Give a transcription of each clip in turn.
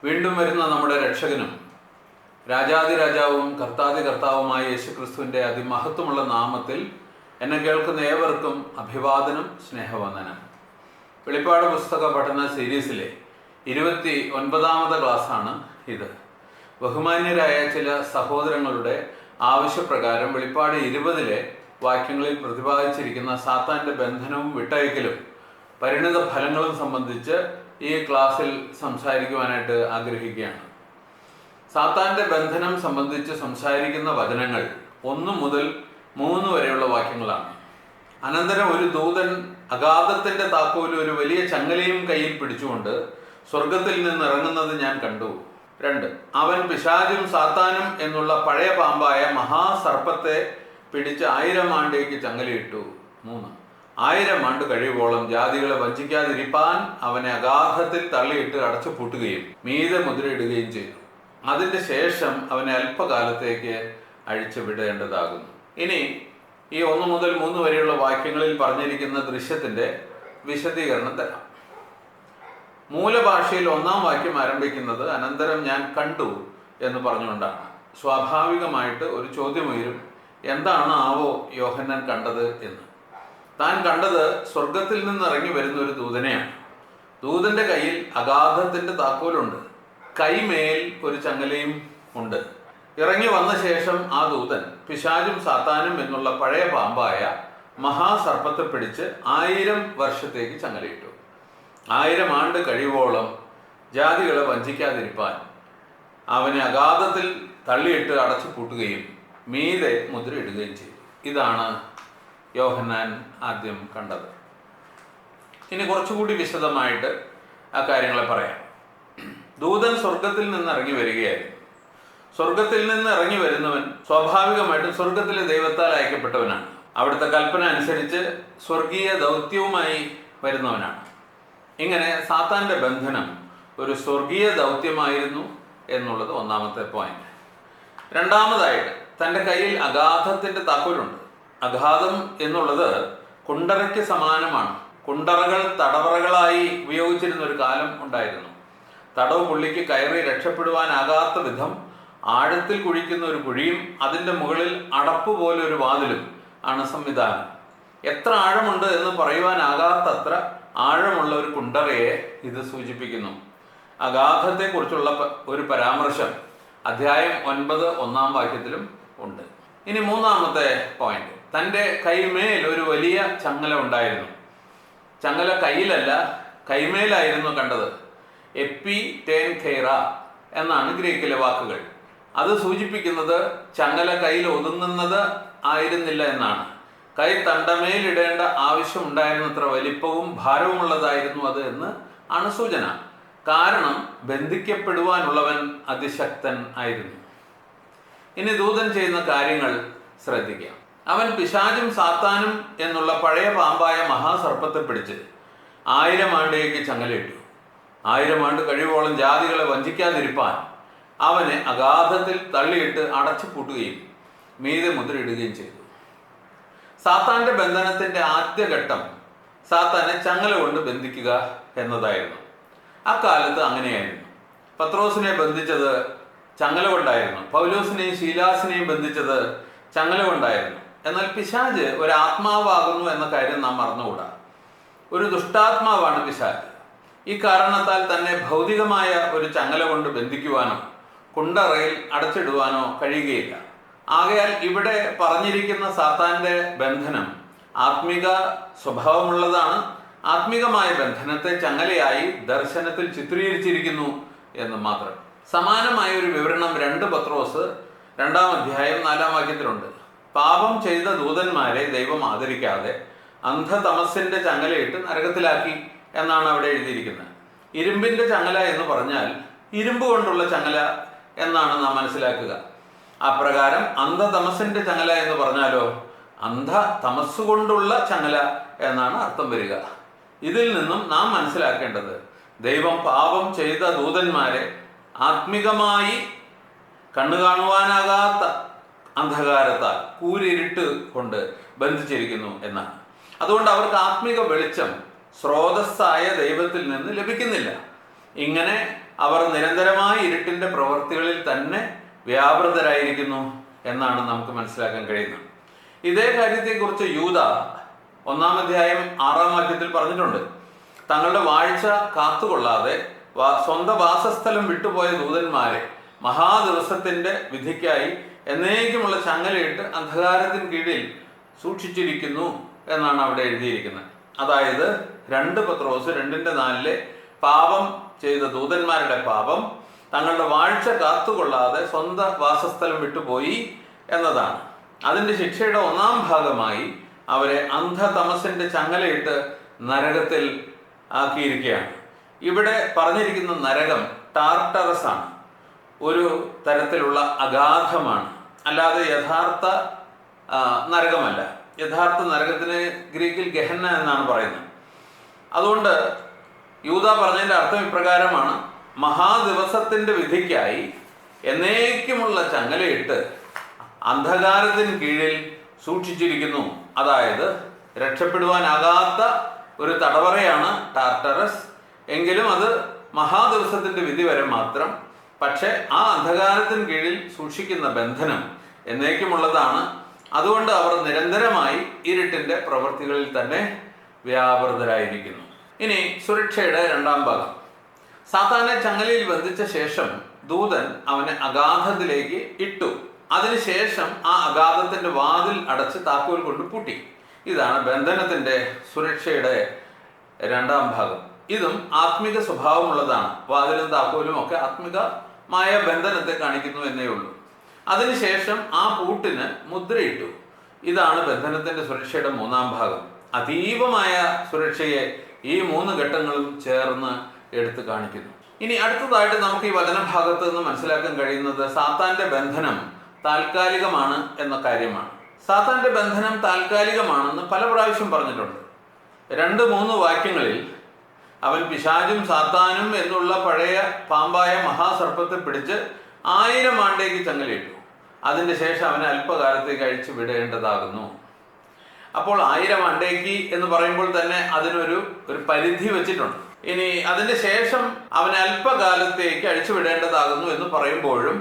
വീണ്ടും വരുന്ന നമ്മുടെ രക്ഷകനും രാജാതിരാജാവും കർത്താവുമായ യേശുക്രിസ്തുവിൻ്റെ അതിമഹത്വമുള്ള നാമത്തിൽ എന്നെ കേൾക്കുന്ന ഏവർക്കും അഭിവാദനം, സ്നേഹവന്ദനം. വെളിപ്പാട് പുസ്തക പഠന സീരീസിലെ 29ാമത്തെ ക്ലാസ്സാണ് ഇത്. ബഹുമാന്യരായ ചില സഹോദരങ്ങളുടെ ആവശ്യപ്രകാരം വെളിപ്പാട് 20 വാക്യങ്ങളിൽ പ്രതിപാദിച്ചിരിക്കുന്ന സാത്താൻ്റെ ബന്ധനവും വിട്ടയക്കലും പരിണിത ഫലങ്ങളും സംബന്ധിച്ച് ഈ ക്ലാസ്സിൽ സംസാരിക്കുവാനായിട്ട് ആഗ്രഹിക്കുകയാണ്. സാത്താൻ്റെ ബന്ധനം സംബന്ധിച്ച് സംസാരിക്കുന്ന വചനങ്ങൾ 1 മുതൽ 3 വരെയുള്ള വാക്യങ്ങളാണ്. അനന്തരം ഒരു ദൂതൻ അഗാധത്തിൻ്റെ താക്കോലും ഒരു വലിയ ചങ്ങലയും കയ്യിൽ പിടിച്ചുകൊണ്ട് സ്വർഗത്തിൽ നിന്ന് ഇറങ്ങുന്നത് ഞാൻ കണ്ടു. 2, അവൻ പിശാചും സാത്താനും എന്നുള്ള പഴയ പാമ്പായ മഹാസർപ്പത്തെ പിടിച്ച് 1000 ആണ്ടേക്ക് ചങ്ങലയിട്ടു. 3, 1000 ആണ്ട് കഴിയുവോളം ജാതികളെ വഞ്ചിക്കാതിരിപ്പാൻ അവനെ അഗാധത്തിൽ തള്ളിയിട്ട് അടച്ചു പൂട്ടുകയും മീതെ മുദ്രയിടുകയും ചെയ്തു. അതിൻ്റെ ശേഷം അവനെ അല്പകാലത്തേക്ക് അഴിച്ചു വിടേണ്ടതാകുന്നു. ഇനി ഈ 1 മുതൽ 3 വരെയുള്ള വാക്യങ്ങളിൽ പറഞ്ഞിരിക്കുന്ന ദൃശ്യത്തിൻ്റെ വിശദീകരണം തരാം. മൂലഭാഷയിൽ 1-ാം വാക്യം ആരംഭിക്കുന്നത് അനന്തരം ഞാൻ കണ്ടു എന്ന് പറഞ്ഞുകൊണ്ടാണ്. സ്വാഭാവികമായിട്ട് ഒരു ചോദ്യം ഉയരും, എന്താണ് ആവോ യോഹന്നാൻ കണ്ടത് എന്ന്. താൻ കണ്ടത് സ്വർഗത്തിൽ നിന്ന് ഇറങ്ങി വരുന്ന ഒരു ദൂതനെയാണ്. ദൂതന്റെ കയ്യിൽ അഗാധത്തിന്റെ താക്കോലുണ്ട്, കൈമേൽ ഒരു ചങ്ങലയും ഉണ്ട്. ഇറങ്ങി വന്ന ശേഷം ആ ദൂതൻ പിശാചും സാത്താനും എന്നുള്ള പഴയ പാമ്പായ മഹാസർപ്പത്തെ പിടിച്ച് 1000 വർഷത്തേക്ക് ചങ്ങലയിട്ടു. 1000 ആണ്ട് കഴിയുവോളം ജാതികളെ വഞ്ചിക്കാതിരിപ്പാൻ അവനെ അഗാധത്തിൽ തള്ളിയിട്ട് അടച്ചു പൂട്ടുകയും മീതെ മുദ്രയിടുകയും ചെയ്തു. ഇതാണ് യോഹന്നാൻ ആദ്യം കണ്ടത്. ഇനി കുറച്ചുകൂടി വിശദമായിട്ട് ആ കാര്യങ്ങളെ പറയാം. ദൂതൻ സ്വർഗത്തിൽ നിന്ന് ഇറങ്ങി വരികയായിരുന്നു. സ്വർഗത്തിൽ നിന്ന് ഇറങ്ങി വരുന്നവൻ സ്വാഭാവികമായിട്ടും സ്വർഗത്തിലെ ദൈവത്താൽ അയക്കപ്പെട്ടവനാണ്. അവിടുത്തെ കൽപ്പന അനുസരിച്ച് സ്വർഗീയ ദൗത്യവുമായി വരുന്നവനാണ്. ഇങ്ങനെ സാത്താൻ്റെ ബന്ധനം ഒരു സ്വർഗീയ ദൗത്യമായിരുന്നു എന്നുള്ളത് 1-ാമത്തെ പോയിന്റ്. രണ്ടാമതായിട്ട് തൻ്റെ കയ്യിൽ അഗാധത്തിൻ്റെ താക്കോലുണ്ട്. അഗാധം എന്നുള്ളത് കുണ്ടറയ്ക്ക് സമാനമാണ്. കുണ്ടറകൾ തടവറകളായി ഉപയോഗിച്ചിരുന്ന ഒരു കാലം ഉണ്ടായിരുന്നു. തടവ് പുള്ളിക്ക് കയറി രക്ഷപ്പെടുവാനാകാത്ത വിധം ആഴത്തിൽ കുഴിക്കുന്ന ഒരു കുഴിയും അതിൻ്റെ മുകളിൽ അടപ്പ് പോലെ ഒരു വാതിലും ആണ് സംവിധാനം. എത്ര ആഴമുണ്ട് എന്ന് പറയുവാനാകാത്തത്ര ആഴമുള്ള ഒരു കുണ്ടറയെ ഇത് സൂചിപ്പിക്കുന്നു. അഗാധത്തെക്കുറിച്ചുള്ള ഒരു പരാമർശം അധ്യായം 9 1-ാം വാക്യത്തിലും ഉണ്ട്. ഇനി 3-ാമത്തെ പോയിന്റ്, തൻ്റെ കൈമേൽ ഒരു വലിയ ചങ്ങല ഉണ്ടായിരുന്നു. ചങ്ങല കയ്യിലല്ല, കൈമേലായിരുന്നു കണ്ടത്. എപ്പി ടേൻ ഖൈറ എന്നാണ് ഗ്രീക്കിലെ വാക്കുകൾ. അത് സൂചിപ്പിക്കുന്നത് ചങ്ങല കയ്യിൽ ഒതുങ്ങുന്നത് ആയിരുന്നില്ല എന്നാണ്. കൈ തണ്ടമേലിടേണ്ട ആവശ്യമുണ്ടായിരുന്നത്ര വലിപ്പവും ഭാരവുമുള്ളതായിരുന്നു അത് എന്ന് ആണ് സൂചന. കാരണം ബന്ധിക്കപ്പെടുവാനുള്ളവൻ അതിശക്തൻ ആയിരുന്നു. ഇനി ദൂതൻ ചെയ്യുന്ന കാര്യങ്ങൾ ശ്രദ്ധിക്കാം. അവൻ പിശാചും സാത്താനും എന്നുള്ള പഴയ പാമ്പായ മഹാസർപ്പത്തെ പിടിച്ച് 1000 ആണ്ടേക്ക് ചങ്ങലയിട്ടു. 1000 ആണ്ട് കഴിയുവോളം ജാതികളെ വഞ്ചിക്കാതിരിപ്പാൻ അവനെ അഗാധത്തിൽ തള്ളിയിട്ട് അടച്ചു പൂട്ടുകയും മീതെ മുദ്രയിടുകയും ചെയ്തു. സാത്താന്റെ ബന്ധനത്തിന്റെ ആദ്യഘട്ടം സാത്താനെ ചങ്ങല കൊണ്ട് ബന്ധിക്കുക എന്നതായിരുന്നു. അക്കാലത്ത് അങ്ങനെയായിരുന്നു. പത്രോസിനെ ബന്ധിച്ചത് ചങ്ങല കൊണ്ടായിരുന്നു. പൗലോസിനെയും ശീലാസിനെയും ബന്ധിച്ചത് ചങ്ങല കൊണ്ടായിരുന്നു. എന്നാൽ പിശാച് ഒരു ആത്മാവാകുന്നു എന്ന കാര്യം നാം മറന്നുകൂടാ. ഒരു ദുഷ്ടാത്മാവാണ് പിശാച്. ഈ കാരണത്താൽ തന്നെ ഭൗതികമായ ഒരു ചങ്ങല കൊണ്ട് ബന്ധിക്കുവാനോ കുണ്ടറയിൽ അടച്ചിടുവാനോ കഴിയുകയില്ല. ആകയാൽ ഇവിടെ പറഞ്ഞിരിക്കുന്ന സാത്താന്റെ ബന്ധനം ആത്മിക സ്വഭാവമുള്ളതാണ്. ആത്മികമായ ബന്ധനത്തെ ചങ്ങലയായി ദർശനത്തിൽ ചിത്രീകരിച്ചിരിക്കുന്നു എന്ന് മാത്രം. സമാനമായ ഒരു വിവരണം 2 പത്രോസ് 2-ാം അധ്യായം 4-ാം വാക്യത്തിലുണ്ട്. പാപം ചെയ്ത ദൂതന്മാരെ ദൈവം ആദരിക്കാതെ അന്ധതമസിന്റെ ചങ്ങലയിട്ട് നരകത്തിലാക്കി എന്നാണ് അവിടെ എഴുതിയിരിക്കുന്നത്. ഇരുമ്പിന്റെ ചങ്ങല എന്ന് പറഞ്ഞാൽ ഇരുമ്പ് കൊണ്ടുള്ള ചങ്ങല എന്നാണ് നാം മനസ്സിലാക്കുക. അപ്രകാരം അന്ധതമസിന്റെ ചങ്ങല എന്ന് പറഞ്ഞാലോ അന്ധതമസ് കൊണ്ടുള്ള ചങ്ങല എന്നാണ് അർത്ഥം വരിക. ഇതിൽ നിന്നും നാം മനസ്സിലാക്കേണ്ടത് ദൈവം പാപം ചെയ്ത ദൂതന്മാരെ ആത്മികമായി കണ്ണു കാണുവാനാകാത്ത അന്ധകാരത്താൽ കൂരിരുട്ട് കൊണ്ട് ബന്ധിച്ചിരിക്കുന്നു എന്നാണ്. അതുകൊണ്ട് അവർക്ക് ആത്മിക വെളിച്ചം സ്രോതസ്സായ ദൈവത്തിൽ നിന്ന് ലഭിക്കുന്നില്ല. ഇങ്ങനെ അവർ നിരന്തരമായ ഇരുട്ടിന്റെ പ്രവൃത്തികളിൽ തന്നെ വ്യാപൃതരായിരിക്കുന്നു എന്നാണ് നമുക്ക് മനസ്സിലാക്കാൻ കഴിയുന്നത്. ഇതേ കാര്യത്തെക്കുറിച്ച് യൂദ 1-ാം അധ്യായം 6-ാം വാക്യത്തിൽ പറഞ്ഞിട്ടുണ്ട്. തങ്ങളുടെ വാഴ്ച കാത്തുകൊള്ളാതെ സ്വന്തം വാസസ്ഥലം വിട്ടുപോയ ദൂതന്മാരെ മഹാദിവസത്തിന്റെ വിധിക്കായി എന്നേക്കുമുള്ള ചങ്ങലയിട്ട് അന്ധകാരത്തിന് കീഴിൽ സൂക്ഷിച്ചിരിക്കുന്നു എന്നാണ് അവിടെ എഴുതിയിരിക്കുന്നത്. അതായത് 2 പത്രോസ് 2:4 പാപം ചെയ്ത ദൂതന്മാരുടെ പാപം തങ്ങളുടെ വാഴ്ച കാത്തുകൊള്ളാതെ സ്വന്തം വാസസ്ഥലം വിട്ടുപോയി എന്നതാണ്. അതിൻ്റെ ശിക്ഷയുടെ 1-ാം ഭാഗമായി അവരെ അന്ധതമസിന്റെ ചങ്ങലയിട്ട് നരകത്തിൽ ആക്കിയിരിക്കുകയാണ്. ഇവിടെ പറഞ്ഞിരിക്കുന്ന നരകം ടാർട്ടറസ് ആണ്, ഒരു തരത്തിലുള്ള അഗാധമാണ്, അല്ലാതെ യഥാർത്ഥ നരകമല്ല. യഥാർത്ഥ നരകത്തിന് ഗ്രീക്കിൽ ഗെഹന്ന എന്നാണ് പറയുന്നത്. അതുകൊണ്ട് യൂദ പറഞ്ഞതിൻ്റെ അർത്ഥം ഇപ്രകാരമാണ്: മഹാദിവസത്തിന്റെ വിധിക്കായി എന്നേക്കുമുള്ള ചങ്ങലയിട്ട് അന്ധകാരത്തിന് കീഴിൽ സൂക്ഷിച്ചിരിക്കുന്നു. അതായത് രക്ഷപ്പെടുവാനാകാത്ത ഒരു തടവറയാണ് ടാർട്ടറസ്. എങ്കിലും അത് മഹാദിവസത്തിന്റെ വിധി വരെ മാത്രം. പക്ഷെ ആ അന്ധകാരത്തിന് കീഴിൽ സൂക്ഷിക്കുന്ന ബന്ധനം എന്നേക്കുമുള്ളതാണ്. അതുകൊണ്ട് അവർ നിരന്തരമായി ഇരുട്ടിന്റെ പ്രവൃത്തികളിൽ തന്നെ വ്യാപൃതരായിരിക്കുന്നു. ഇനി സുരക്ഷയുടെ 2-ാം ഭാഗം. സാത്താനെ ചങ്ങലയിൽ ബന്ധിച്ച ശേഷം ദൂതൻ അവനെ അഗാധത്തിലേക്ക് ഇട്ടു. അതിനുശേഷം ആ അഗാധത്തിന്റെ വാതിൽ അടച്ച് താക്കോൽ കൊണ്ട് പൂട്ടി. ഇതാണ് ബന്ധനത്തിന്റെ സുരക്ഷയുടെ 2-ാം ഭാഗം. ഇതും ആത്മിക സ്വഭാവമുള്ളതാണ്. വാതിലും താക്കോലും ഒക്കെ ആത്മികമായ ബന്ധനത്തെ കാണിക്കുന്നു എന്നേ ഉള്ളൂ. അതിനുശേഷം ആ പൂട്ടിന് മുദ്രയിട്ടു. ഇതാണ് ബന്ധനത്തിന്റെ സുരക്ഷയുടെ 3-ാം ഭാഗം. അതീവമായ സുരക്ഷയെ ഈ 3 ഘട്ടങ്ങളും ചേർന്ന് എടുത്തു കാണിക്കുന്നു. ഇനി അടുത്തതായിട്ട് നമുക്ക് ഈ വചനഭാഗത്ത് നിന്ന് മനസ്സിലാക്കാൻ കഴിയുന്നത് സാത്താന്റെ ബന്ധനം താൽക്കാലികമാണ് എന്ന കാര്യമാണ്. സാത്താന്റെ ബന്ധനം താൽക്കാലികമാണെന്ന് പല പ്രാവശ്യം പറഞ്ഞിട്ടുണ്ട്. 2-3 വാക്യങ്ങളിൽ അവൻ പിശാചും സാത്താനും എന്നുള്ള പഴയ പാമ്പായ മഹാസർപ്പത്തെ പിടിച്ച് 1000 ആണ്ടേക്ക് ചങ്ങലയിട്ടു. അതിൻ്റെ ശേഷം അവനെ അല്പകാലത്തേക്ക് അഴിച്ചു വിടേണ്ടതാകുന്നു. അപ്പോൾ 1000 ആണ്ടേക്ക് എന്ന് പറയുമ്പോൾ തന്നെ അതിനൊരു പരിധി വെച്ചിട്ടുണ്ട്. ഇനി അതിൻ്റെ ശേഷം അവനെ അല്പകാലത്തേക്ക് അഴിച്ചു വിടേണ്ടതാകുന്നു എന്ന് പറയുമ്പോഴും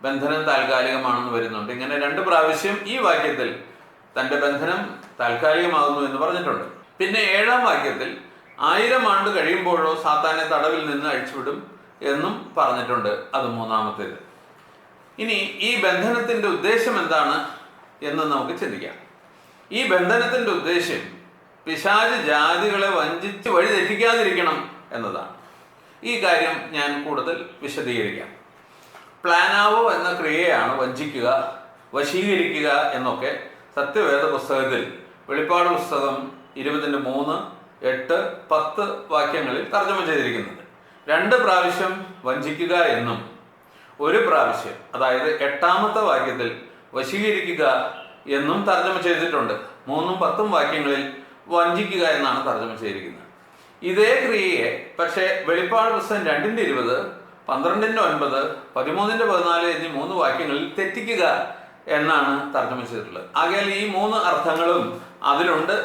ബന്ധനം താൽക്കാലികമാണെന്ന് വരുന്നുണ്ട്. ഇങ്ങനെ 2 പ്രാവശ്യം ഈ വാക്യത്തിൽ തൻ്റെ ബന്ധനം താൽക്കാലികമാകുന്നു എന്ന് പറഞ്ഞിട്ടുണ്ട്. പിന്നെ 7-ാം വാക്യത്തിൽ 1000 ആണ്ട് കഴിയുമ്പോഴോ സാത്താനെ തടവിൽ നിന്ന് അഴിച്ചുവിടും എന്നും പറഞ്ഞിട്ടുണ്ട്. അത് 3-ാമത്തേത്. ഇനി ഈ ബന്ധനത്തിൻ്റെ ഉദ്ദേശം എന്താണ് എന്ന് നമുക്ക് ചിന്തിക്കാം. ഈ ബന്ധനത്തിൻ്റെ ഉദ്ദേശം പിശാച് ജാതികളെ വഞ്ചിച്ച് വഴിതെറ്റിക്കാതിരിക്കണം എന്നതാണ്. ഈ കാര്യം ഞാൻ കൂടുതൽ വിശദീകരിക്കാം. പ്ലാനാവോ എന്ന ക്രിയയാണ് വഞ്ചിക്കുക, വശീകരിക്കുക എന്നൊക്കെ സത്യവേദ പുസ്തകത്തിൽ വെളിപ്പാട് പുസ്തകം 20:3, 8, 10 വാക്യങ്ങളിൽ തർജ്ജമ ചെയ്തിരിക്കുന്നത്. 2 പ്രാവശ്യം വഞ്ചിക്കുക എന്നും 1 പ്രാവശ്യം, അതായത് 8-ാമത്തെ വാക്യത്തിൽ വശീകരിക്കുക എന്നും തർജ്ജമ ചെയ്തിട്ടുണ്ട്. 3ഉം 10ഉം വാക്യങ്ങളിൽ വഞ്ചിക്കുക എന്നാണ് തർജ്ജമ ചെയ്തിരിക്കുന്നത്. ഇതേ ക്രിയയെ പക്ഷേ വെളിപ്പാട് പുസ്തകം 2:20, 12:9, 13:14 എന്നീ 3 വാക്യങ്ങളിൽ തെറ്റിക്കുക എന്നാണ് തർജ്ജമ ചെയ്തിട്ടുള്ളത്. ആകയാൽ ഈ 3 അർത്ഥങ്ങളും അതിലുണ്ട്.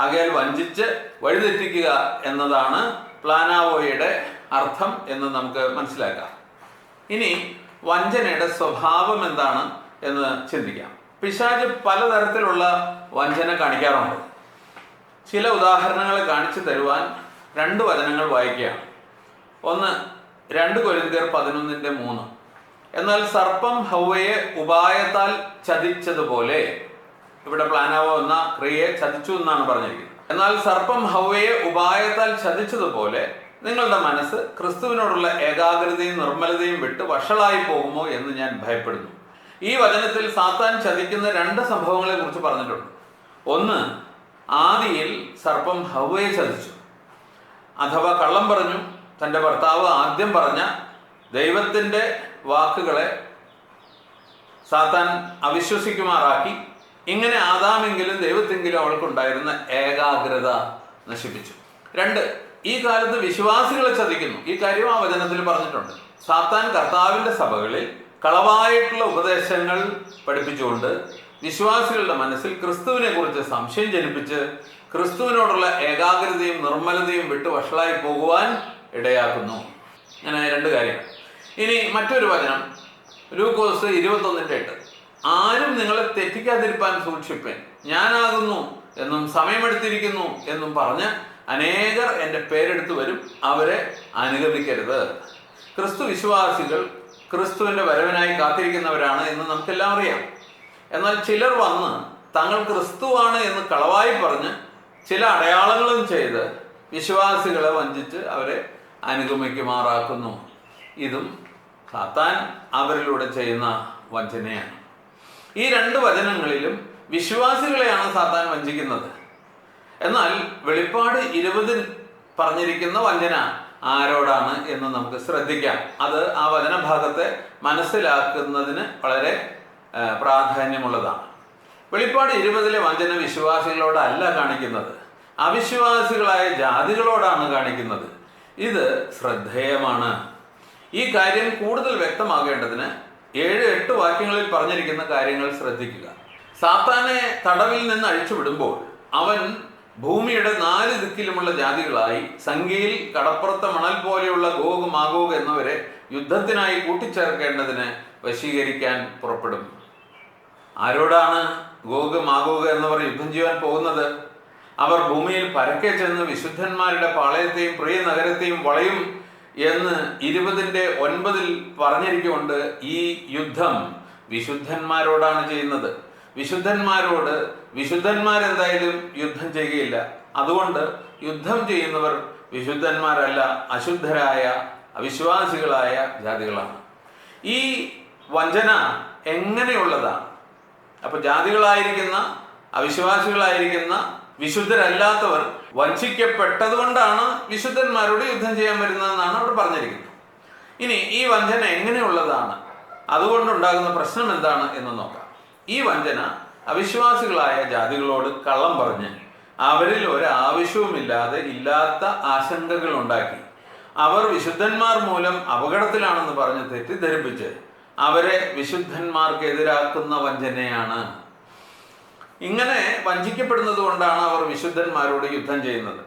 ആകയാൽ വഞ്ചിച്ച് വഴിതെറ്റിക്കുക എന്നതാണ് പ്ലാനാവോയുടെ അർത്ഥം എന്ന് നമുക്ക് മനസ്സിലാക്കാം. ഇനി വഞ്ചനയുടെ സ്വഭാവം എന്താണ് എന്ന് ചിന്തിക്കാം. പിശാച് പലതരത്തിലുള്ള വഞ്ചന കാണിക്കാറുണ്ട്. ചില ഉദാഹരണങ്ങൾ കാണിച്ചു തരുവാൻ 2 വചനങ്ങൾ വായിക്കുകയാണ്. ഒന്ന് 2 കൊരിന്ത്യർ 11:3. എന്നാൽ സർപ്പം ഹവ്വയെ ഉപായത്താൽ ചതിച്ചതുപോലെ, ഇവിടെ പ്ലാനാവോ എന്ന ക്രിയയെ ചതിച്ചു എന്നാണ് പറഞ്ഞിരിക്കുന്നത്. എന്നാൽ സർപ്പം ഹവ്വയെ ഉപായത്താൽ ചതിച്ചതുപോലെ നിങ്ങളുടെ മനസ്സ് ക്രിസ്തുവിനോടുള്ള ഏകാഗ്രതയും നിർമ്മലതയും വിട്ട് വഷളായി പോകുമോ എന്ന് ഞാൻ ഭയപ്പെടുന്നു. ഈ വചനത്തിൽ സാത്താൻ ചതിക്കുന്ന 2 സംഭവങ്ങളെ കുറിച്ച് പറഞ്ഞിട്ടുണ്ട്. ഒന്ന്, ആദിയിൽ സർപ്പം ഹവ്വയെ ചതിച്ചു, അഥവാ കള്ളം പറഞ്ഞു. തൻ്റെ ഭർത്താവ് ആദ്യം പറഞ്ഞ ദൈവത്തിൻ്റെ വാക്കുകളെ സാത്താൻ അവിശ്വസിക്കുമാറാക്കി. ഇങ്ങനെ ആദാമെങ്കിലും ദൈവത്തെങ്കിലും അവൾക്കുണ്ടായിരുന്ന ഏകാഗ്രത നശിപ്പിച്ചു. 2, ഈ കാലത്ത് വിശ്വാസികളെ ചതിക്കുന്നു. ഈ കാര്യം ആ വചനത്തിൽ പറഞ്ഞിട്ടുണ്ട്. സാത്താൻ കർത്താവിൻ്റെ സഭകളിൽ കളവായിട്ടുള്ള ഉപദേശങ്ങൾ പഠിപ്പിച്ചുകൊണ്ട് വിശ്വാസികളുടെ മനസ്സിൽ ക്രിസ്തുവിനെ കുറിച്ച് സംശയം ജനിപ്പിച്ച് ക്രിസ്തുവിനോടുള്ള ഏകാഗ്രതയും നിർമ്മലതയും വിട്ട് വഷളായി പോകുവാൻ ഇടയാക്കുന്നു. അങ്ങനെ രണ്ട് കാര്യങ്ങൾ. ഇനി മറ്റൊരു വചനം ലൂക്കോസ് 21:8. ആരും നിങ്ങളെ തെറ്റിക്കാതിരിപ്പാൻ സൂക്ഷിപ്പൻ, ഞാനാകുന്നു എന്നും സമയമെടുത്തിരിക്കുന്നു എന്നും പറഞ്ഞ് അനേകർ എൻ്റെ പേരെടുത്ത് വരും, അവരെ അനുഗമിക്കരുത്. ക്രിസ്തു വിശ്വാസികൾ ക്രിസ്തുവിൻ്റെ വരവിനായി കാത്തിരിക്കുന്നവരാണ് എന്ന് നമുക്കെല്ലാം അറിയാം. എന്നാൽ ചിലർ വന്ന് തങ്ങൾ ക്രിസ്തുവാണ് എന്ന് കളവായി പറഞ്ഞ് ചില അടയാളങ്ങളും ചെയ്ത് വിശ്വാസികളെ വഞ്ചിച്ച് അവരെ അനുഗമിക്കുമാറാക്കുന്നു. ഇതും സാത്താൻ അവരിലൂടെ ചെയ്യുന്ന വഞ്ചനയാണ്. ഈ രണ്ട് വചനങ്ങളിലും വിശ്വാസികളെയാണ് സാത്താൻ വഞ്ചിക്കുന്നത്. എന്നാൽ വെളിപ്പാട് 20 പറഞ്ഞിരിക്കുന്ന വഞ്ചന ആരോടാണ് എന്ന് നമുക്ക് ശ്രദ്ധിക്കാം. അത് ആ വചനഭാഗത്തെ മനസ്സിലാക്കുന്നതിന് വളരെ പ്രാധാന്യമുള്ളതാണ്. വെളിപ്പാട് 20 വഞ്ചന വിശ്വാസികളോടല്ല കാണിക്കുന്നത്, അവിശ്വാസികളായ ജാതികളോടാണ് കാണിക്കുന്നത്. ഇത് ശ്രദ്ധേയമാണ്. ഈ കാര്യം കൂടുതൽ വ്യക്തമാകേണ്ടതിന് 7-8 വാക്യങ്ങളിൽ പറഞ്ഞിരിക്കുന്ന കാര്യങ്ങൾ ശ്രദ്ധിക്കുക. സാത്താനെ തടവിൽ നിന്ന് അഴിച്ചുവിടുമ്പോൾ അവൻ ഭൂമിയുടെ 4 ദിക്കിലുമുള്ള ജാതികളായി സംഖ്യയിൽ കടപ്പുറത്തെ മണൽ പോലെയുള്ള ഗോഗ് മാഗോഗ് എന്നിവരെ യുദ്ധത്തിനായി കൂട്ടിച്ചേർക്കേണ്ടതിന് വശീകരിക്കാൻ പുറപ്പെടും. ആരോടാണ് ഗോഗ് മാഗോഗ് എന്നിവർ യുദ്ധം ചെയ്യാൻ പോകുന്നത്? അവർ ഭൂമിയിൽ പരക്കെ ചെന്ന് വിശുദ്ധന്മാരുടെ പാളയത്തെയും പ്രിയ നഗരത്തെയും വളയും എന്ന് 20:9 പറഞ്ഞിരിക്കുകൊണ്ട് ഈ യുദ്ധം വിശുദ്ധന്മാരോടാണ് ചെയ്യുന്നത്. വിശുദ്ധന്മാരെന്തായാലും യുദ്ധം ചെയ്യുകയില്ല. അതുകൊണ്ട് യുദ്ധം ചെയ്യുന്നവർ വിശുദ്ധന്മാരല്ല, അശുദ്ധരായ അവിശ്വാസികളായ ജാതികളാണ്. ഈ വഞ്ചന എങ്ങനെയുള്ളതാണ്? അപ്പൊ ജാതികളായിരിക്കുന്ന അവിശ്വാസികളായിരിക്കുന്ന വിശുദ്ധരല്ലാത്തവർ വഞ്ചിക്കപ്പെട്ടതുകൊണ്ടാണ് വിശുദ്ധന്മാരോട് യുദ്ധം ചെയ്യാൻ വരുന്നതെന്നാണ് അവിടെ പറഞ്ഞിരിക്കുന്നത്. ഇനി ഈ വഞ്ചന എങ്ങനെയുള്ളതാണ്, അതുകൊണ്ടുണ്ടാകുന്ന പ്രശ്നം എന്താണ് എന്ന് നോക്കാം. ഈ വഞ്ചന അവിശ്വാസികളായ ജാതികളോട് കള്ളം പറഞ്ഞ് അവരിൽ ഒരാവശ്യവുമില്ലാതെ ഇല്ലാത്ത ആശങ്കകൾ ഉണ്ടാക്കി അവർ വിശുദ്ധന്മാർ മൂലം അപകടത്തിലാണെന്ന് പറഞ്ഞ് തെറ്റിദ്ധരിപ്പിച്ച് അവരെ വിശുദ്ധന്മാർക്കെതിരാക്കുന്ന വഞ്ചനയാണ്. ഇങ്ങനെ വഞ്ചിക്കപ്പെടുന്നത് കൊണ്ടാണ് അവർ വിശുദ്ധന്മാരോട് യുദ്ധം ചെയ്യുന്നത്.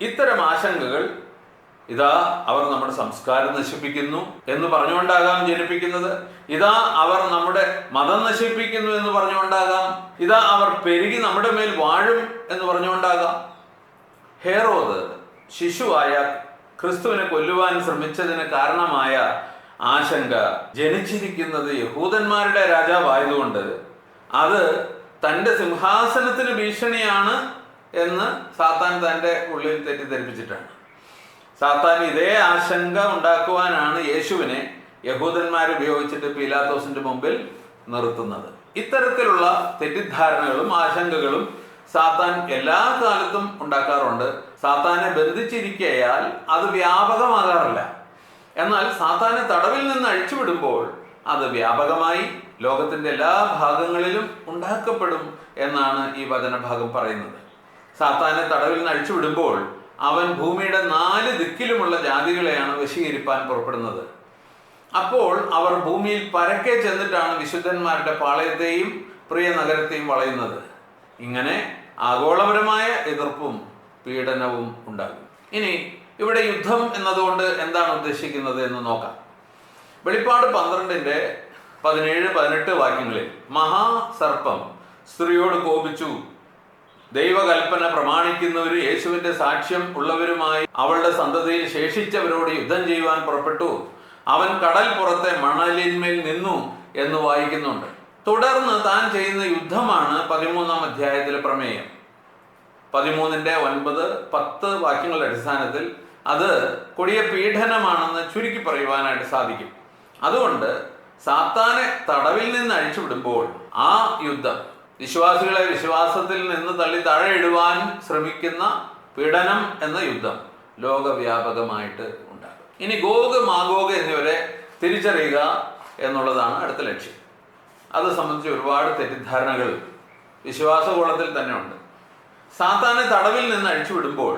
ഇത്തരം ആശങ്കകൾ ഇതാ അവർ നമ്മുടെ സംസ്കാരം നശിപ്പിക്കുന്നു എന്ന് പറഞ്ഞുകൊണ്ടാകാം ജനിപ്പിക്കുന്നത്. ഇതാ അവർ നമ്മുടെ മതം നശിപ്പിക്കുന്നു എന്ന് പറഞ്ഞുകൊണ്ടാകാം. ഇതാ അവർ പെരുകി നമ്മുടെ മേൽ വാഴും എന്ന് പറഞ്ഞുകൊണ്ടാകാം. ഹേറോദ് ശിശുവായ ക്രിസ്തുവിനെ കൊല്ലുവാൻ ശ്രമിച്ചതിന് കാരണമായ ആശങ്ക ജനിച്ചിരിക്കുന്നത് യഹൂദന്മാരുടെ രാജാവായതുകൊണ്ട് അത് തൻ്റെ സിംഹാസനത്തിന് ഭീഷണിയാണ് എന്ന് സാത്താൻ തൻ്റെ ഉള്ളിൽ തെറ്റിദ്ധരിപ്പിച്ചിട്ടാണ്. സാത്താൻ ഇതേ ആശങ്ക ഉണ്ടാക്കുവാനാണ് യേശുവിനെ യഹൂദന്മാർ ഉപയോഗിച്ചിട്ട് പീലാത്തോസിന്റെ മുമ്പിൽ നിർത്തുന്നത്. ഇത്തരത്തിലുള്ള തെറ്റിദ്ധാരണകളും ആശങ്കകളും സാത്താൻ എല്ലാ കാലത്തും ഉണ്ടാക്കാറുണ്ട്. സാത്താനെ ബന്ധിച്ചിരിക്കയാൽ അത് വ്യാപകമാകാറില്ല. എന്നാൽ സാത്താനെ തടവിൽ നിന്ന് അഴിച്ചുവിടുമ്പോൾ അത് വ്യാപകമായി ലോകത്തിന്റെ എല്ലാ ഭാഗങ്ങളിലും ഉണ്ടാക്കപ്പെടും എന്നാണ് ഈ വചനഭാഗം പറയുന്നത്. സാത്താനെ തടവിൽ നിന്ന് അഴിച്ചുവിടുമ്പോൾ അവൻ ഭൂമിയുടെ 4 ദിക്കിലുമുള്ള ജാതികളെയാണ് വശീകരിപ്പാൻ പുറപ്പെടുന്നത്. അപ്പോൾ അവർ ഭൂമിയിൽ പരക്കെ ചെന്നിട്ടാണ് വിശുദ്ധന്മാരുടെ പാളയത്തെയും പ്രിയ നഗരത്തെയും വളയുന്നത്. ഇങ്ങനെ ആഗോളപരമായ എതിർപ്പും പീഡനവും ഉണ്ടാകും. ഇനി ഇവിടെ യുദ്ധം എന്നതുകൊണ്ട് എന്താണ് ഉദ്ദേശിക്കുന്നത് എന്ന് നോക്കാം. വെളിപ്പാട് 12:17-18 വാക്യങ്ങളിൽ മഹാസർപ്പം സ്ത്രീയോട് കോപിച്ചു, ദൈവകൽപ്പന പ്രമാണിക്കുന്നവരും യേശുവിന്റെ സാക്ഷ്യം ഉള്ളവരുമായി അവളുടെ സന്തതിയിൽ ശേഷിച്ചവരോട് യുദ്ധം ചെയ്യുവാൻ പുറപ്പെട്ടു. അവൻ കടൽ പുറത്തെ മണലിന്മേൽ നിന്നു എന്ന് വായിക്കുന്നുണ്ട്. തുടർന്ന് താൻ ചെയ്യുന്ന യുദ്ധമാണ് 13-ാം അധ്യായത്തിലെ പ്രമേയം. 13:9-10 വാക്യങ്ങളുടെ അടിസ്ഥാനത്തിൽ അത് കൊടിയ പീഡനമാണെന്ന് ചുരുക്കി പറയുവാനായിട്ട് സാധിക്കും. അതുകൊണ്ട് സാത്താനെ തടവിൽ നിന്ന് അഴിച്ചുവിടുമ്പോൾ ആ യുദ്ധം വിശ്വാസികളെ വിശ്വാസത്തിൽ നിന്ന് തള്ളി താഴെ ഇടുവാൻ ശ്രമിക്കുന്ന പീഡനം എന്ന യുദ്ധം ലോകവ്യാപകമായിട്ട് ഉണ്ടാകും. ഇനി ഗോഗ് മാഗോഗ് എന്നിവരെ തിരിച്ചറിയുക എന്നുള്ളതാണ് അടുത്ത ലക്ഷ്യം. അത് സംബന്ധിച്ച് ഒരുപാട് തെറ്റിദ്ധാരണകൾ വിശ്വാസകോളത്തിൽ തന്നെ ഉണ്ട്. സാത്താനെ തടവിൽ നിന്ന് അഴിച്ചുവിടുമ്പോൾ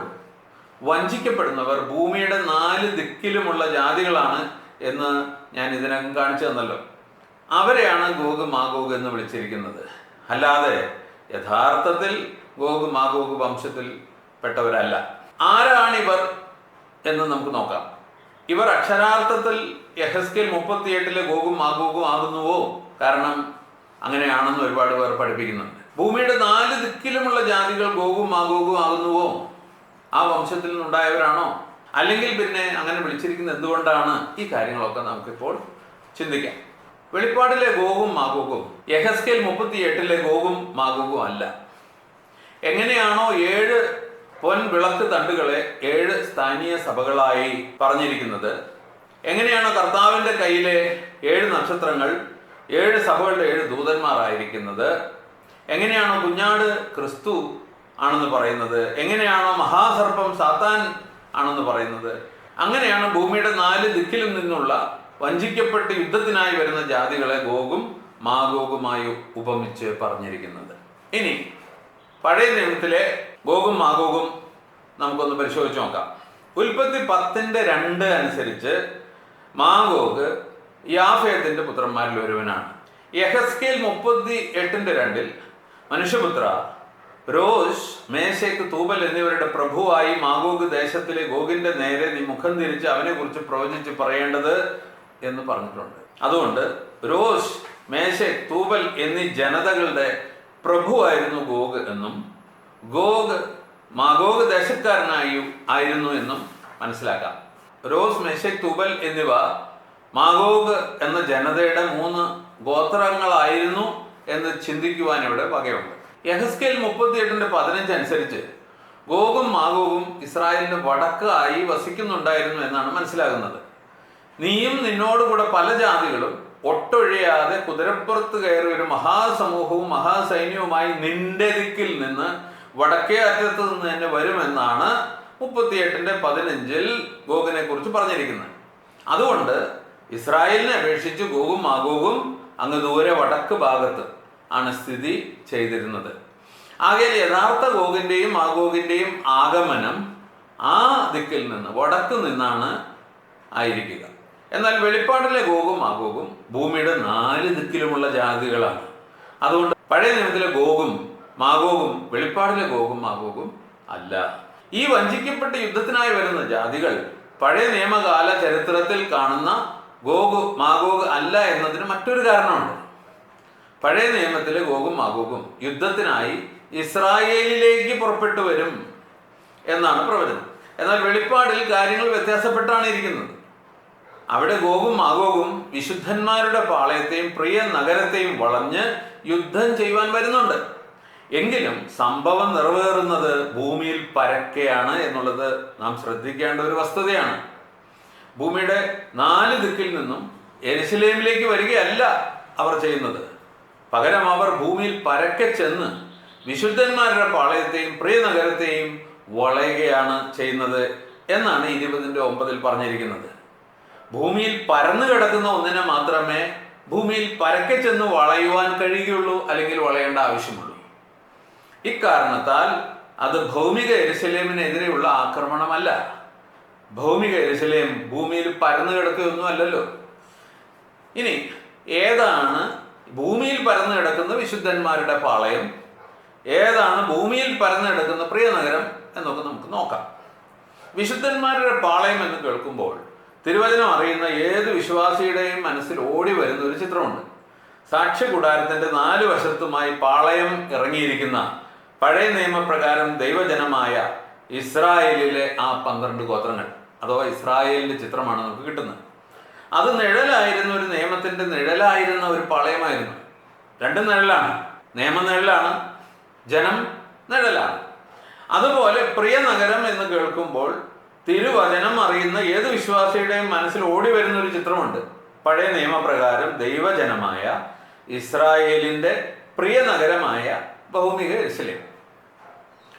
വഞ്ചിക്കപ്പെടുന്നവർ ഭൂമിയുടെ 4 ദിക്കിലുമുള്ള ജാതികളാണ് എന്ന് ഞാൻ ഇതിനകം കാണിച്ചു തന്നല്ലോ. അവരെയാണ് ഗോഗ് മാഗോഗ് എന്ന് വിളിച്ചിരിക്കുന്നത്. അല്ലാതെ യഥാർത്ഥത്തിൽ ഗോഗ് മാഗോഗ് വംശത്തിൽ പെട്ടവരല്ല. ആരാണിവർ എന്ന് നമുക്ക് നോക്കാം. ഇവർ അക്ഷരാർത്ഥത്തിൽ യെഹെസ്കേൽ 38 ഗോഗും മാഗോഗും ആകുന്നുവോ? കാരണം അങ്ങനെയാണെന്ന് ഒരുപാട് പേർ പഠിപ്പിക്കുന്നുണ്ട്. ഭൂമിയുടെ 4 ദിക്കിലുമുള്ള ജാതികൾ ഗോഗും മാഗോഗും ആകുന്നുവോ? ആ വംശത്തിൽ നിന്നുണ്ടായവരാണോ? അല്ലെങ്കിൽ പിന്നെ അങ്ങനെ വിളിച്ചിരിക്കുന്നത് എന്തുകൊണ്ടാണ്? ഈ കാര്യങ്ങളൊക്കെ നമുക്കിപ്പോൾ ചിന്തിക്കാം. വെളിപ്പാടിലെ ഗോഗും മാഗോഗും യെഹെസ്കേൽ 38 ഗോഗും മാഗോഗും അല്ല. എങ്ങനെയാണോ 7 പൊൻവിളക്ക് തണ്ടുകളെ 7 സ്ഥാനീയ സഭകളായി പറഞ്ഞിരിക്കുന്നത്, എങ്ങനെയാണോ കർത്താവിൻ്റെ കയ്യിലെ 7 നക്ഷത്രങ്ങൾ 7 സഭകളുടെ 7 ദൂതന്മാരായിരിക്കുന്നത്, എങ്ങനെയാണോ കുഞ്ഞാട് ക്രിസ്തു ആണെന്ന് പറയുന്നത്, എങ്ങനെയാണോ മഹാസർപ്പം സാത്താൻ ആണെന്ന് പറയുന്നത്, അങ്ങനെയാണ് ഭൂമിയുടെ 4 ദിക്കിലും നിന്നുള്ള വഞ്ചിക്കപ്പെട്ട് യുദ്ധത്തിനായി വരുന്ന ജാതികളെ ഗോഗും മാഗോഗുമായി ഉപമിച്ച് പറഞ്ഞിരിക്കുന്നത്. ഇനി പഴയ നിയമത്തിലെ ഗോഗും മാഗോഗും നമുക്കൊന്ന് പരിശോധിച്ച് നോക്കാം. ഉൽപ്പത്തി 10:2 അനുസരിച്ച് മാഗോഗ് യാഫേത്തിന്റെ പുത്രന്മാരിൽ ഒരുവനാണ്. യെഹെസ്കേൽ 38:2 മനുഷ്യപുത്ര, രോഷ്, മേശേക്ക്, തൂബൽ എന്നിവരുടെ പ്രഭുവായി മാഗോഗ് ദേശത്തിലെ ഗോഗിന്റെ നേരെ നീ മുഖം തിരിച്ച് അവനെ കുറിച്ച് പ്രവചിച്ച് പറയേണ്ടത് എന്ന് പറഞ്ഞിട്ടുണ്ട്. അതുകൊണ്ട് രോഷ്, മേശേക്ക്, തൂബൽ എന്നീ ജനതകളുടെ പ്രഭുവായിരുന്നു ഗോഗ് എന്നും ഗോഗ് മാഗോഗ് ദേശക്കാരനായിരുന്നു എന്നും മനസ്സിലാക്കാം. രോസ്, മേശേക്ക്, തൂബൽ എന്നിവ മാഗോഗ് എന്ന ജനതയുടെ 3 ഗോത്രങ്ങളായിരുന്നു എന്ന് ചിന്തിക്കുവാൻ ഇവിടെ വകയുണ്ട്. യെഹെസ്കേൽ 38:15 അനുസരിച്ച് ഗോഗും മാഗോഗും ഇസ്രായേലിന്റെ വടക്കായി വസിക്കുന്നുണ്ടായിരുന്നു എന്നാണ് മനസ്സിലാകുന്നത്. നീയും നിന്നോടുകൂടെ പല ജാതികളും ഒട്ടൊഴിയാതെ കുതിരപ്പുറത്ത് കയറി ഒരു മഹാസമൂഹവും മഹാസൈന്യവുമായി നിന്റെ ദിക്കിൽ നിന്ന് വടക്കേ അറ്റത്ത് നിന്ന് തന്നെ വരുമെന്നാണ് 38:15 ഗോഗിനെ കുറിച്ച് പറഞ്ഞിരിക്കുന്നത്. അതുകൊണ്ട് ഇസ്രായേലിനെ അപേക്ഷിച്ച് ഗോഗും മാഗോഗും അങ്ങ് ദൂരെ വടക്ക് ഭാഗത്ത് ആണ് സ്ഥിതി ചെയ്തിരുന്നത്. ആകയാൽ യഥാർത്ഥ ഗോഗിന്റെയും മാഗോഗിന്റെയും ആഗമനം ആ ദിക്കിൽ നിന്ന് വടക്ക് നിന്നാണ് ആയിരിക്കുക. എന്നാൽ വെളിപ്പാടിലെ ഗോഗും മാഗോഗും ഭൂമിയുടെ 4 ദിക്കിലുമുള്ള ജാതികളാണ്. അതുകൊണ്ട് പഴയ നിയമത്തിലെ ഗോഗും മാഗോഗും വെളിപ്പാടിലെ ഗോഗും മാഗോഗും അല്ല. ഈ വഞ്ചിക്കപ്പെട്ട് യുദ്ധത്തിനായി വരുന്ന ജാതികൾ പഴയ നിയമകാല ചരിത്രത്തിൽ കാണുന്ന ഗോഗ് മാഗോഗ് അല്ല എന്നതിന് മറ്റൊരു കാരണമുണ്ട്. പഴയ നിയമത്തിലെ ഗോഗും മാഗോഗും യുദ്ധത്തിനായി ഇസ്രായേലിലേക്ക് പുറപ്പെട്ടു വരും എന്നാണ് പ്രവചനം. എന്നാൽ വെളിപ്പാടിൽ കാര്യങ്ങൾ വ്യത്യാസപ്പെട്ടാണ് ഇരിക്കുന്നത്. അവിടെ ഗോഗും മാഗോഗും വിശുദ്ധന്മാരുടെ പാളയത്തെയും പ്രിയ നഗരത്തെയും വളഞ്ഞ് യുദ്ധം ചെയ്യുവാൻ വരുന്നുണ്ട്. എങ്കിലും സംഭവം നിറവേറുന്നത് ഭൂമിയിൽ പരക്കെയാണ് എന്നുള്ളത് നാം ശ്രദ്ധിക്കേണ്ട ഒരു വസ്തുതയാണ്. ഭൂമിയുടെ 4 ദിക്കിൽ നിന്നും യെരുശലേമിലേക്ക് വരികയല്ല അവർ ചെയ്യുന്നത്. പകരം അവർ ഭൂമിയിൽ പരക്കെ ചെന്ന് വിശുദ്ധന്മാരുടെ പാളയത്തെയും പ്രിയ നഗരത്തെയും വളയുകയാണ് ചെയ്യുന്നത് എന്നാണ് 20:9 പറഞ്ഞിരിക്കുന്നത്. ഭൂമിയിൽ പരന്നു കിടക്കുന്ന ഒന്നിനെ മാത്രമേ ഭൂമിയിൽ പരക്കെ ചെന്ന് വളയുവാൻ കഴിയുകയുള്ളൂ, അല്ലെങ്കിൽ വളയേണ്ട ആവശ്യമുള്ളൂ. ഇക്കാരണത്താൽ അത് ഭൗമിക യെരുശലേമിനെതിരെയുള്ള ആക്രമണമല്ല. ഭൗമിക യെരുശലേം ഭൂമിയിൽ പരന്നു കിടക്കുകയൊന്നും അല്ലല്ലോ. ഇനി ഏതാണ് ഭൂമിയിൽ പരന്നു കിടക്കുന്ന വിശുദ്ധന്മാരുടെ പാളയം, ഏതാണ് ഭൂമിയിൽ പരന്നു കിടക്കുന്ന പ്രിയ നഗരം എന്നൊക്കെ നമുക്ക് നോക്കാം. വിശുദ്ധന്മാരുടെ പാളയം എന്ന് കേൾക്കുമ്പോൾ തിരുവചനം അറിയുന്ന ഏത് വിശ്വാസിയുടെയും മനസ്സിൽ ഓടി വരുന്ന ഒരു ചിത്രമുണ്ട്. സാക്ഷ്യ കൂടാരത്തിന്റെ 4 വശത്തുമായി പാളയം ഇറങ്ങിയിരിക്കുന്ന പഴയ നിയമപ്രകാരം ദൈവജനമായ ഇസ്രായേലിലെ ആ 12 ഗോത്രങ്ങൾ, അഥവാ ഇസ്രായേലിന്റെ ചിത്രമാണ് നമുക്ക് കിട്ടുന്നത്. അത് നിഴലായിരുന്ന ഒരു നിയമത്തിന്റെ നിഴലായിരുന്ന ഒരു പാളയമായിരുന്നു. 2 നിഴലാണ്, നിയമ നിഴലാണ്, ജനം നിഴലാണ്. അതുപോലെ പ്രിയ നഗരം എന്ന് കേൾക്കുമ്പോൾ തിരുവചനം അറിയുന്ന ഏത് വിശ്വാസിയുടെയും മനസ്സിൽ ഓടി വരുന്ന ഒരു ചിത്രമുണ്ട്. പഴയ നിയമപ്രകാരം ദൈവജനമായ ഇസ്രായേലിന്റെ പ്രിയ നഗരമായ ഭൗമിക യെരുശലേം.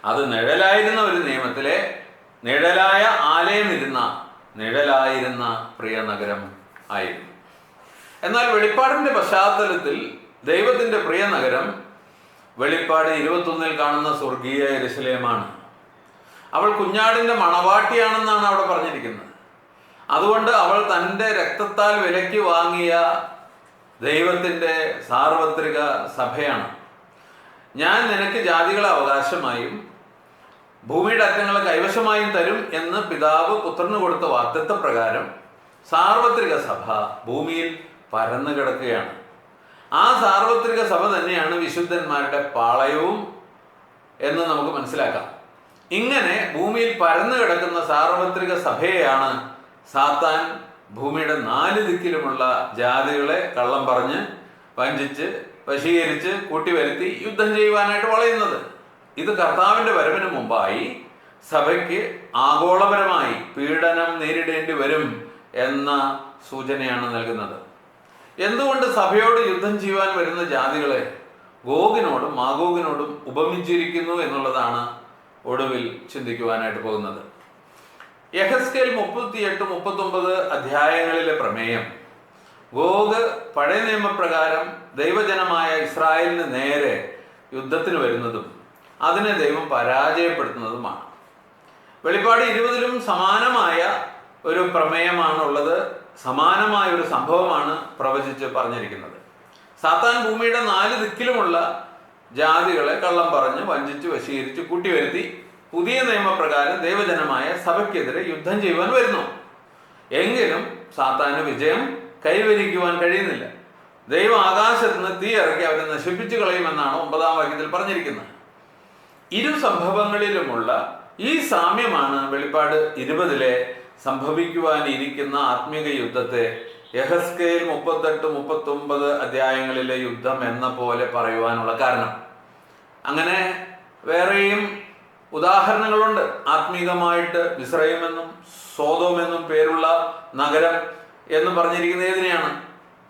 അത് നിഴലായിരുന്ന ഒരു നിയമത്തിലെ നിഴലായ ആലയമിരുന്ന നിഴലായിരുന്ന പ്രിയ നഗരം ആയിരുന്നു. എന്നാൽ വെളിപ്പാടിന്റെ പശ്ചാത്തലത്തിൽ ദൈവത്തിന്റെ പ്രിയ നഗരം വെളിപ്പാട് 21 കാണുന്ന സ്വർഗീയ യെരുശലേമാണ്. അവൾ കുഞ്ഞാടിന്റെ മണവാട്ടിയാണെന്നാണ് അവിടെ പറഞ്ഞിരിക്കുന്നത്. അതുകൊണ്ട് അവൾ തൻ്റെ രക്തത്താൽ വിലയ്ക്ക് വാങ്ങിയ ദൈവത്തിൻ്റെ സാർവത്രിക സഭയാണ്. ഞാൻ നിനക്ക് ജാതികളെ അവകാശമായും ഭൂമിയുടെ അറ്റങ്ങളെ കൈവശമായും തരും എന്ന് പിതാവ് പുത്രന് കൊടുത്ത വാഗ്ദത്ത പ്രകാരം സാർവത്രിക സഭ ഭൂമിയിൽ പരന്നു കിടക്കുകയാണ്. ആ സാർവത്രിക സഭ തന്നെയാണ് വിശുദ്ധന്മാരുടെ പാളയവും എന്ന് നമുക്ക് മനസ്സിലാക്കാം. ഇങ്ങനെ ഭൂമിയിൽ പരന്നു കിടക്കുന്ന സാർവത്രിക സഭയെയാണ് സാത്താൻ ഭൂമിയുടെ 4 ദിക്കിലുമുള്ള ജാതികളെ കള്ളം പറഞ്ഞ് വഞ്ചിച്ച് വശീകരിച്ച് കൂട്ടിവരുത്തി യുദ്ധം ചെയ്യുവാനായിട്ട് വളയുന്നത്. ഇത് കർത്താവിൻ്റെ വരവിന് മുമ്പായി സഭയ്ക്ക് ആഗോളപരമായി പീഡനം നേരിടേണ്ടി വരും എന്ന സൂചനയാണ് നൽകുന്നത്. എന്തുകൊണ്ട് സഭയോട് യുദ്ധം ചെയ്യുവാൻ വരുന്ന ജാതികളെ ഗോഗിനോടും മാഗോഗിനോടും ഉപമിച്ചിരിക്കുന്നു എന്നുള്ളതാണ് ഒടുവിൽ ചിന്തിക്കുവാനായിട്ട് പോകുന്നത്. യെഹെസ്കേൽ 38-39 അധ്യായങ്ങളിലെ പ്രമേയം ഗോഗ് പഴയ നിയമപ്രകാരം ദൈവജനമായ ഇസ്രായേലിന് നേരെ യുദ്ധത്തിന് വരുന്നതും അതിനെ ദൈവം പരാജയപ്പെടുത്തുന്നതുമാണ്. വെളിപ്പാട് 20-ലും സമാനമായ ഒരു പ്രമേയമാണുള്ളത്. സമാനമായ ഒരു സംഭവമാണ് പ്രവചിച്ച് പറഞ്ഞിരിക്കുന്നത്. സാത്താൻ ഭൂമിയുടെ 4 ദിക്കിലുമുള്ള ജാതികളെ കള്ളം പറഞ്ഞ് വഞ്ചിച്ച് വശീകരിച്ച് കൂട്ടിവരുത്തി പുതിയ നിയമപ്രകാരം ദൈവജനമായ സഭയ്ക്കെതിരെ യുദ്ധം ചെയ്യുവാൻ വരുന്നു. എങ്കിലും സാത്താന് വിജയം കൈവരിക്കുവാൻ കഴിയുന്നില്ല. ദൈവം ആകാശത്ത് നിന്ന് തീ ഇറക്കി അവരെ നശിപ്പിച്ചു കളയുമെന്നാണ് 9-ാം വാക്യത്തിൽ പറഞ്ഞിരിക്കുന്നത്. ഇരു സംഭവങ്ങളിലുമുള്ള ഈ സാമ്യമാണ് വെളിപ്പാട് 20-ലെ സംഭവിക്കുവാനിരിക്കുന്ന ആത്മീക യുദ്ധത്തെ യെഹെസ്കേൽ 38-39 അധ്യായങ്ങളിലെ യുദ്ധം എന്ന പോലെ പറയുവാനുള്ള കാരണം. അങ്ങനെ വേറെയും ഉദാഹരണങ്ങളുണ്ട്. ആത്മീകമായിട്ട് മിസ്രയീമെന്നും സോദോമെന്നും പേരുള്ള നഗരം എന്ന് പറഞ്ഞിരിക്കുന്നത് ഏതിനെയാണ്?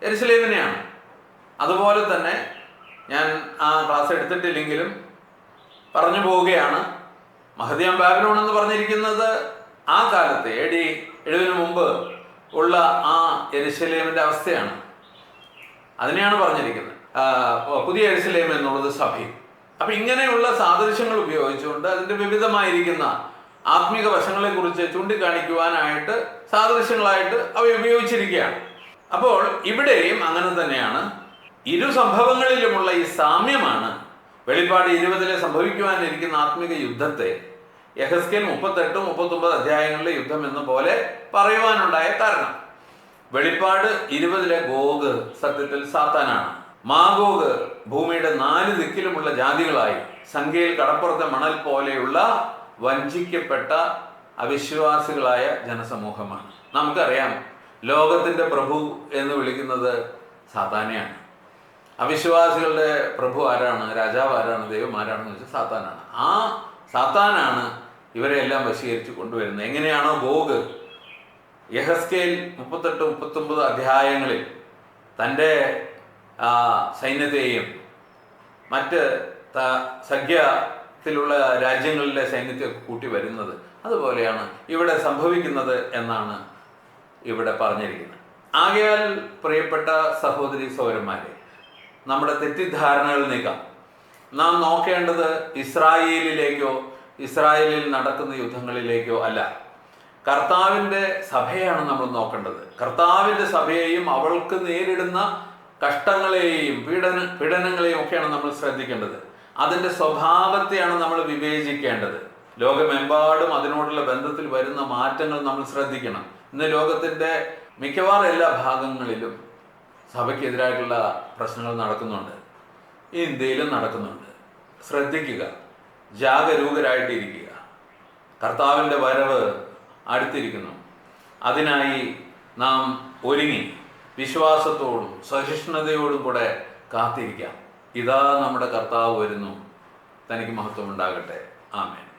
യെരുശലേമിനെയാണ്. അതുപോലെ തന്നെ ഞാൻ ആ ക്ലാസ് എടുത്തിട്ടില്ലെങ്കിലും പറഞ്ഞു പോവുകയാണ്. മഹദിയാം ബാബിലോൺ എന്ന് പറഞ്ഞിരിക്കുന്നത് ആ കാലത്തെ AD 70 മുമ്പ് ഉള്ള ആ യെരുശലേമിന്റെ അവസ്ഥയാണ്. അതിനെയാണ് പറഞ്ഞിരിക്കുന്നത്. പുതിയ യെരുശലേം എന്നുള്ളത് സഭയും. അപ്പൊ ഇങ്ങനെയുള്ള സാദൃശ്യങ്ങൾ ഉപയോഗിച്ചുകൊണ്ട് അതിന്റെ വിവിധമായിരിക്കുന്ന ആത്മീക വശങ്ങളെ കുറിച്ച് ചൂണ്ടിക്കാണിക്കുവാനായിട്ട് സാദൃശ്യങ്ങളായിട്ട് അവ ഉപയോഗിച്ചിരിക്കുകയാണ്. അപ്പോൾ ഇവിടെയും അങ്ങനെ തന്നെയാണ്. ഇരു സംഭവങ്ങളിലുമുള്ള ഈ സാമ്യമാണ് വെളിപ്പാട് 20-ലെ സംഭവിക്കുവാനിരിക്കുന്ന ആത്മീക യുദ്ധത്തെ യെഹെസ്കേൽ 38-39 അധ്യായങ്ങളിലെ യുദ്ധം എന്ന പോലെ പറയുവാനുണ്ടായ കാരണം. വെളിപ്പാട് 20-ലെ ഗോഗ് സത്യത്തിൽ സാത്താനാണ്. മാഗോഗ് ഭൂമിയുടെ 4 ദിക്കിലുമുള്ള ജാതികളായി സംഖ്യയിൽ കടപ്പുറത്തെ മണൽ പോലെയുള്ള വഞ്ചിക്കപ്പെട്ട അവിശ്വാസികളായ ജനസമൂഹമാണ്. നമുക്കറിയാം, ലോകത്തിന്റെ പ്രഭു എന്ന് വിളിക്കുന്നത് സാത്താനെയാണ്. അവിശ്വാസികളുടെ പ്രഭു ആരാണ്? രാജാവ് ആരാണ്? ദൈവം ആരാണെന്ന് വെച്ചാൽ സാത്താനാണ്. ആ സാത്താനാണ് ഇവരെല്ലാം വശീകരിച്ച് കൊണ്ടുവരുന്നത്. എങ്ങനെയാണോ ഗോഗ് യെഹെസ്കേൽ 38-39 അധ്യായങ്ങളിൽ തൻ്റെ സൈന്യത്തെയും മറ്റ് സഖ്യത്തിലുള്ള രാജ്യങ്ങളിലെ സൈന്യത്തെ കൂട്ടി വരുന്നത്, അതുപോലെയാണ് ഇവിടെ സംഭവിക്കുന്നത് എന്നാണ് ഇവിടെ പറഞ്ഞിരിക്കുന്നത്. ആകയാൽ പ്രിയപ്പെട്ട സഹോദരി സഹോദരന്മാരെ, നമ്മുടെ തെറ്റിദ്ധാരണകൾ നീക്കാം. നാം നോക്കേണ്ടത് ഇസ്രായേലിലേക്കോ ഇസ്രായേലിൽ നടക്കുന്ന യുദ്ധങ്ങളിലേക്കോ അല്ല. കർത്താവിൻ്റെ സഭയാണ് നമ്മൾ നോക്കേണ്ടത്. കർത്താവിൻ്റെ സഭയെയും അവൾക്ക് നേരിടുന്ന കഷ്ടങ്ങളെയും പീഡനങ്ങളെയും ഒക്കെയാണ് നമ്മൾ ശ്രദ്ധിക്കേണ്ടത്. അതിൻ്റെ സ്വഭാവത്തെയാണ് നമ്മൾ വിവേചിക്കേണ്ടത്. ലോകമെമ്പാടും അതിനോടുള്ള ബന്ധത്തിൽ വരുന്ന മാറ്റങ്ങൾ നമ്മൾ ശ്രദ്ധിക്കണം. ഇന്ന് ലോകത്തിൻ്റെ മിക്കവാറും എല്ലാ ഭാഗങ്ങളിലും സഭയ്ക്കെതിരായിട്ടുള്ള പ്രശ്നങ്ങൾ നടക്കുന്നുണ്ട്. ഇന്ത്യയിലും നടക്കുന്നുണ്ട്. ശ്രദ്ധിക്കുക, ജാഗരൂകരായിട്ടിരിക്കുക. കർത്താവിൻ്റെ വരവ് അടുത്തിരിക്കുന്നു. അതിനായി നാം ഒരുങ്ങി വിശ്വാസത്തോടും സഹിഷ്ണുതയോടും കൂടെ കാത്തിരിക്കാം. ഇതാ നമ്മുടെ കർത്താവ് വരുന്നു. തനിക്ക് മഹത്വം ഉണ്ടാകട്ടെ. ആമേൻ.